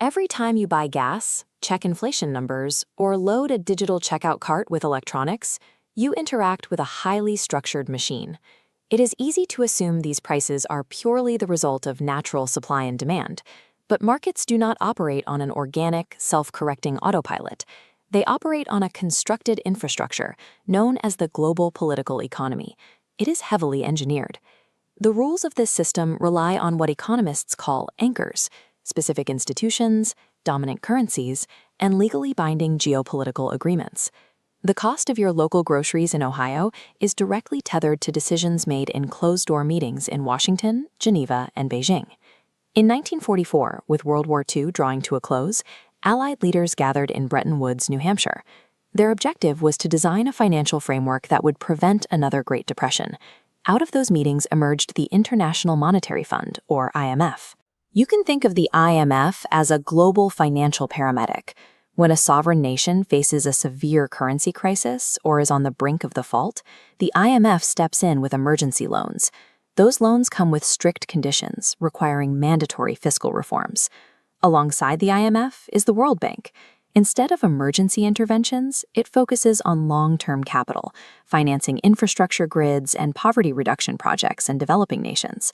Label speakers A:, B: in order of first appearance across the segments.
A: Every time you buy gas, check inflation numbers, or load a digital checkout cart with electronics, you interact with a highly structured machine. It is easy to assume these prices are purely the result of natural supply and demand, but markets do not operate on an organic, self-correcting autopilot. They operate on a constructed infrastructure known as the global political economy. It is heavily engineered. The rules of this system rely on what economists call anchors: specific institutions, dominant currencies, and legally binding geopolitical agreements. The cost of your local groceries in Ohio is directly tethered to decisions made in closed-door meetings in Washington, Geneva, and Beijing. In 1944, with World War II drawing to a close, Allied leaders gathered in Bretton Woods, New Hampshire. Their objective was to design a financial framework that would prevent another Great Depression. Out of those meetings emerged the International Monetary Fund, or IMF. You can think of the IMF as a global financial paramedic. When a sovereign nation faces a severe currency crisis or is on the brink of default, the IMF steps in with emergency loans. Those loans come with strict conditions, requiring mandatory fiscal reforms. Alongside the IMF is the World Bank. Instead of emergency interventions, it focuses on long-term capital, financing infrastructure grids and poverty reduction projects in developing nations.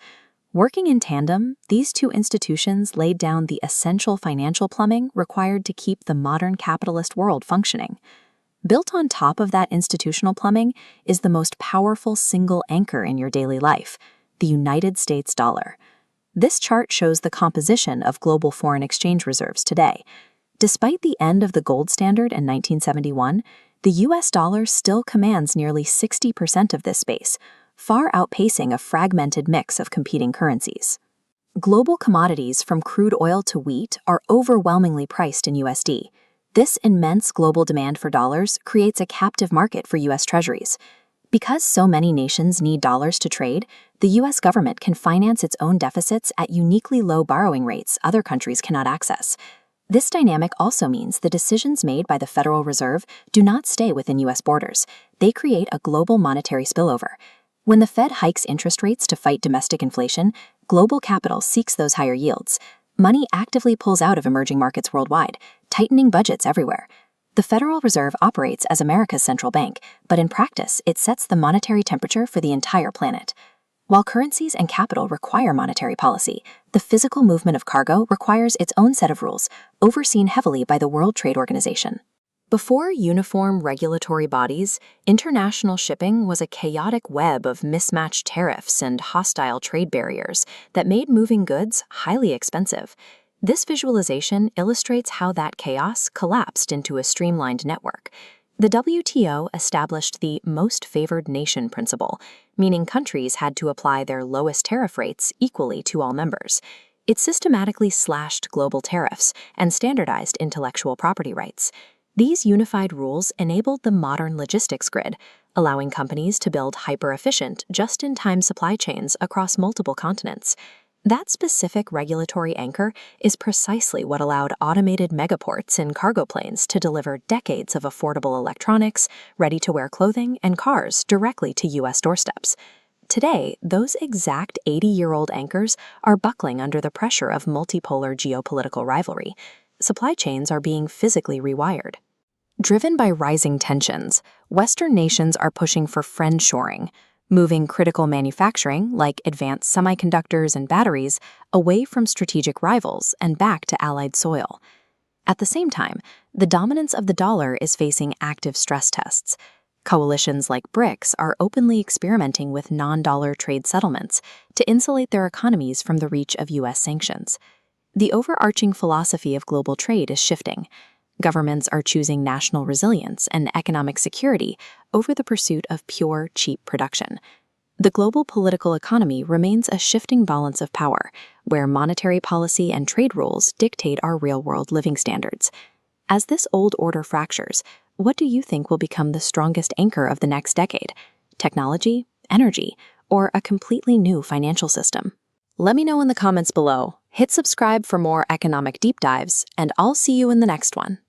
A: Working in tandem, these two institutions laid down the essential financial plumbing required to keep the modern capitalist world functioning. Built on top of that institutional plumbing is the most powerful single anchor in your daily life: the United States dollar. This chart shows the composition of global foreign exchange reserves today. Despite the end of the gold standard in 1971, the US dollar still commands nearly 60% of this space, far outpacing a fragmented mix of competing currencies. Global commodities from crude oil to wheat are overwhelmingly priced in USD. This immense global demand for dollars creates a captive market for US treasuries. Because so many nations need dollars to trade, the US government can finance its own deficits at uniquely low borrowing rates other countries cannot access. This dynamic also means the decisions made by the Federal Reserve do not stay within US borders. They create a global monetary spillover. When the Fed hikes interest rates to fight domestic inflation, global capital seeks those higher yields. Money actively pulls out of emerging markets worldwide, tightening budgets everywhere. The Federal Reserve operates as America's central bank, but in practice, it sets the monetary temperature for the entire planet. While currencies and capital require monetary policy, the physical movement of cargo requires its own set of rules, overseen heavily by the World Trade Organization. Before uniform regulatory bodies, international shipping was a chaotic web of mismatched tariffs and hostile trade barriers that made moving goods highly expensive. This visualization illustrates how that chaos collapsed into a streamlined network. The WTO established the most favored nation principle, meaning countries had to apply their lowest tariff rates equally to all members. It systematically slashed global tariffs and standardized intellectual property rights. These unified rules enabled the modern logistics grid, allowing companies to build hyper-efficient, just-in-time supply chains across multiple continents. That specific regulatory anchor is precisely what allowed automated megaports and cargo planes to deliver decades of affordable electronics, ready-to-wear clothing, and cars directly to U.S. doorsteps. Today, those exact 80-year-old anchors are buckling under the pressure of multipolar geopolitical rivalry. Supply chains are being physically rewired. Driven by rising tensions, Western nations are pushing for friendshoring, moving critical manufacturing, like advanced semiconductors and batteries, away from strategic rivals and back to allied soil. At the same time, the dominance of the dollar is facing active stress tests. Coalitions like BRICS are openly experimenting with non-dollar trade settlements to insulate their economies from the reach of U.S. sanctions. The overarching philosophy of global trade is shifting. Governments are choosing national resilience and economic security over the pursuit of pure, cheap production. The global political economy remains a shifting balance of power, where monetary policy and trade rules dictate our real-world living standards. As this old order fractures, what do you think will become the strongest anchor of the next decade? Technology, energy, or a completely new financial system? Let me know in the comments below. Hit subscribe for more economic deep dives, and I'll see you in the next one.